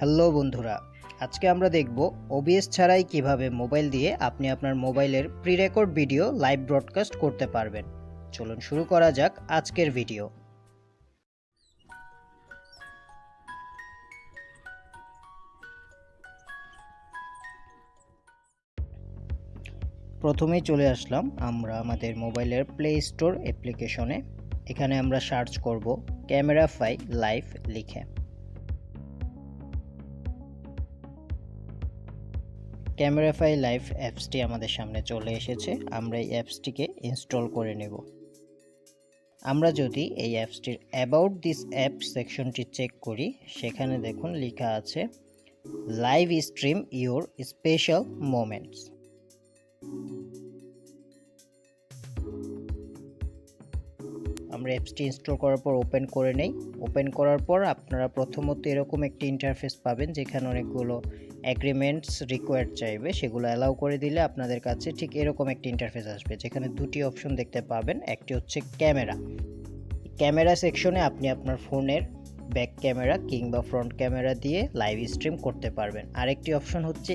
Hello বন্ধুরা, আজকে আমরা দেখব OBS ছাড়াই কিভাবে মোবাইল দিয়ে আপনি আপনার মোবাইলের pre record video live broadcast করতে পারবেন। চলুন শুরু করা যাক আজকের ভিডিও। প্রথমেই চলে আসলাম আমরা আমাদের মোবাইলের প্লে স্টোর অ্যাপ্লিকেশনে। এখানে আমরা সার্চ করব ক্যামেরাফাই লাইভ লিখে। ক্যামেরাফাই লাইভ অ্যাপসটি আমাদের সামনে চলে এসেছে। আমরা এই অ্যাপসটিকে ইনস্টল করে নেব। আমরা যদি এই অ্যাপসটির অ্যাবাউট দিস অ্যাপ সেকশনটি চেক করি, সেখানে দেখুন লেখা আছে live stream your special moments. আমরা অ্যাপসটি ইনস্টল করার পর ওপেন করে নেই। ওপেন করার পর আপনারা প্রথমত এরকম একটি ইন্টারফেস পাবেন, যেখানে অনেকগুলো অ্যাগ্রিমেন্টস রিকোয়ার্ড চাইবে। সেগুলো অ্যালাউ করে দিলে আপনাদের কাছে ঠিক এরকম একটি ইন্টারফেস আসবে, যেখানে দুটি অপশন দেখতে পাবেন। একটি হচ্ছে ক্যামেরা সেকশনে আপনি আপনার ফোনের ব্যাক ক্যামেরা কিংবা ফ্রন্ট ক্যামেরা দিয়ে লাইভ স্ট্রিম করতে পারবেন। আরেকটি অপশন হচ্ছে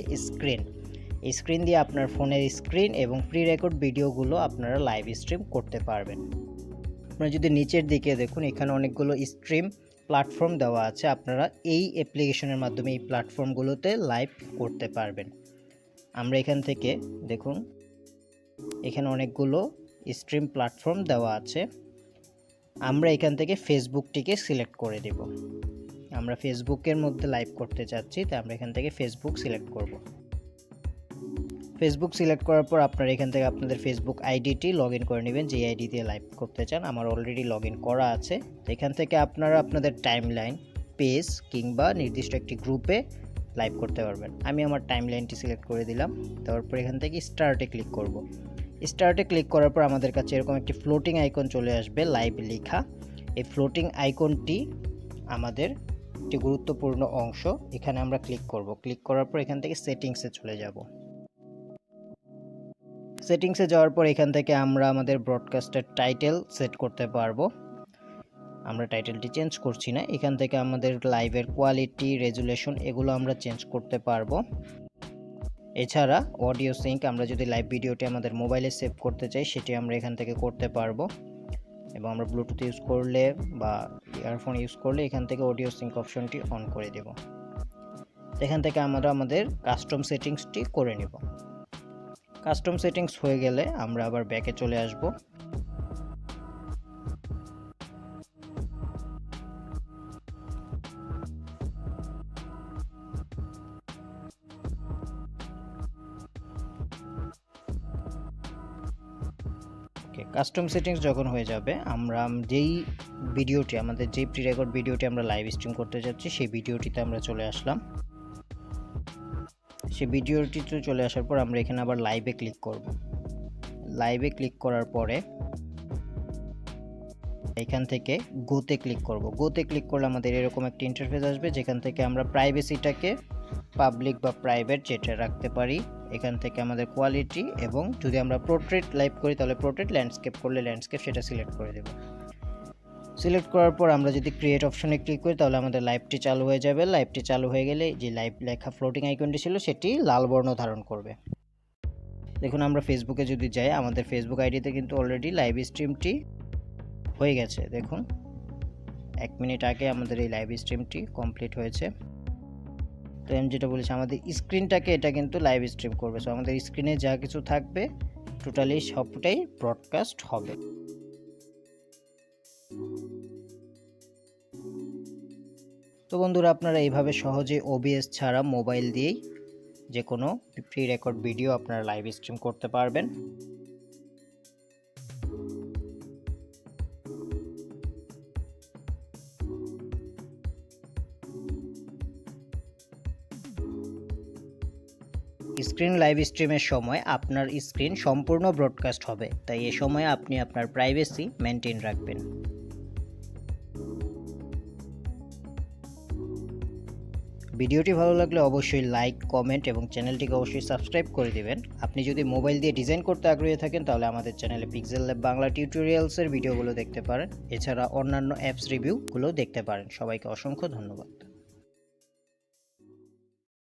স্ক্রিন দিয়ে আপনার ফোনের স্ক্রিন এবং প্রি রেকর্ড ভিডিওগুলো আপনারা লাইভ স্ট্রিম করতে পারবেন। আপনারা যদি নিচের দিকে দেখুন, এখানে অনেকগুলো স্ট্রিম প্ল্যাটফর্ম দেওয়া আছে। আপনারা এই অ্যাপ্লিকেশনের মাধ্যমে এই প্ল্যাটফর্মগুলোতে লাইভ করতে পারবেন। আমরা এখান থেকে দেখুন, এখানে অনেকগুলো স্ট্রিম প্ল্যাটফর্ম দেওয়া আছে। আমরা এখান থেকে ফেসবুকটিকে সিলেক্ট করে দেব। আমরা ফেসবুকের মধ্যে লাইভ করতে চাচ্ছি, তাই আমরা এখান থেকে ফেসবুক সিলেক্ট করব। ফেসবুক সিলেক্ট করার পর আপনারা এখান থেকে আপনাদের ফেসবুক আইডিটি লগ ইন করে নেবেন, যে আইডি দিয়ে লাইভ করতে চান। আমার অলরেডি লগ ইন করা আছে। তো এখান থেকে আপনারা আপনাদের টাইমলাইন, পেজ কিংবা নির্দিষ্ট একটি গ্রুপে লাইভ করতে পারবেন। আমি আমার টাইমলাইনটি সিলেক্ট করে দিলাম। তারপর এখান থেকে স্টার্টে ক্লিক করব। স্টার্টে ক্লিক করার পর আমাদের কাছে এরকম একটি ফ্লোটিং আইকন চলে আসবে, লাইভ লেখা। এই ফ্লোটিং আইকনটি আমাদের একটি গুরুত্বপূর্ণ অংশ। এখানে আমরা ক্লিক করব। ক্লিক করার পর এখান থেকে সেটিংসে চলে যাব। সেটিংসে যাওয়ার পর এখান থেকে আমরা আমাদের ব্রডকাস্টের টাইটেল সেট করতে পারবো। আমরা টাইটেলটি চেঞ্জ করছি না। এখান থেকে আমাদের লাইভের কোয়ালিটি, রেজুলেশন এগুলো আমরা চেঞ্জ করতে পারবো। এছাড়া অডিও সিঙ্ক, আমরা যদি লাইভ ভিডিওটি আমাদের মোবাইলে সেভ করতে চাই, সেটি আমরা এখান থেকে করতে পারবো। এবং আমরা ব্লুটুথ ইউজ করলে বা ইয়ারফোন ইউজ করলে এখান থেকে অডিও সিঙ্ক অপশনটি অন করে দেব। এখান থেকে আমরা আমাদের কাস্টম সেটিংসটি করে নেব। কাস্টম সেটিংস হয়ে গেলে আমরা আবার ব্যাকে চলে আসব। কাস্টম সেটিংস যখন হয়ে যাবে, আমরা যেই ভিডিওটি আমাদের যেই প্রি রেকর্ড ভিডিওটি আমরা লাইভ স্ট্রিম করতে যাচ্ছি, সেই ভিডিওটিতে আমরা চলে আসলাম। সেই ভিডিওটিতে চলে আসার পর আমরা এখানে আবার লাইভে ক্লিক করব। লাইভে ক্লিক করার পরে এখান থেকে গোতে ক্লিক করব। গোতে ক্লিক করলে আমাদের এরকম একটা ইন্টারফেস আসবে, যেখান থেকে আমরা প্রাইভেসিটাকে পাবলিক বা প্রাইভেট যেটা রাখতে পারি। এখান থেকে আমাদের কোয়ালিটি, এবং যদি আমরা পোর্ট্রেট লাইভ করি তাহলে পোর্ট্রেট, ল্যান্ডস্কেপ করলে ল্যান্ডস্কেপ, সেটা সিলেক্ট করে দেব। সিলেক্ট করার পর আমরা যদি ক্রিয়েট অপশনে ক্লিক করি তাহলে আমাদের লাইভটি চালু হয়ে যাবে। লাইভটি চালু হয়ে গেলে যে লাইভ লেখা ফ্লোটিং আইকনটি ছিল সেটি লাল বর্ণ ধারণ করবে। দেখুন, আমরা ফেসবুকে যদি যাই, আমাদের ফেসবুক আইডিতে কিন্তু অলরেডি লাইভ স্ট্রিমটি হয়ে গেছে। দেখুন, 1 মিনিট আগে আমাদের এই লাইভ স্ট্রিমটি কমপ্লিট হয়েছে। তো আমি যেটা বলেছি, আমাদের স্ক্রিনটাকে এটা কিন্তু লাইভ স্ট্রিম করবে। সো আমাদের স্ক্রিনে যা কিছু থাকবে টোটালি সবটাই ব্রডকাস্ট হবে। তো বন্ধুরা, আপনারা এইভাবে সহজে OBS ছাড়া মোবাইল দিয়েই যে কোনো প্রি রেকর্ড ভিডিও আপনারা লাইভ স্ট্রিম করতে পারবেন। স্ক্রিন লাইভ স্ট্রিমের সময় আপনার স্ক্রিন সম্পূর্ণ ব্রডকাস্ট হবে, তাই এ সময় আপনি আপনার প্রাইভেসি মেনটেন রাখবেন। ভিডিওটি ভালো লাগলে অবশ্যই লাইক, কমেন্ট এবং চ্যানেলটিকে অবশ্যই সাবস্ক্রাইব করে দিবেন। আপনি যদি মোবাইল দিয়ে ডিজাইন করতে আগ্রহী থাকেন তাহলে আমাদের চ্যানেলে পিক্সেল ল্যাব বাংলা টিউটোরিয়ালসের ভিডিওগুলো দেখতে পারেন। এছাড়া অন্যান্য অ্যাপস রিভিউগুলো দেখতে পারেন। সবাইকে অসংখ্য ধন্যবাদ।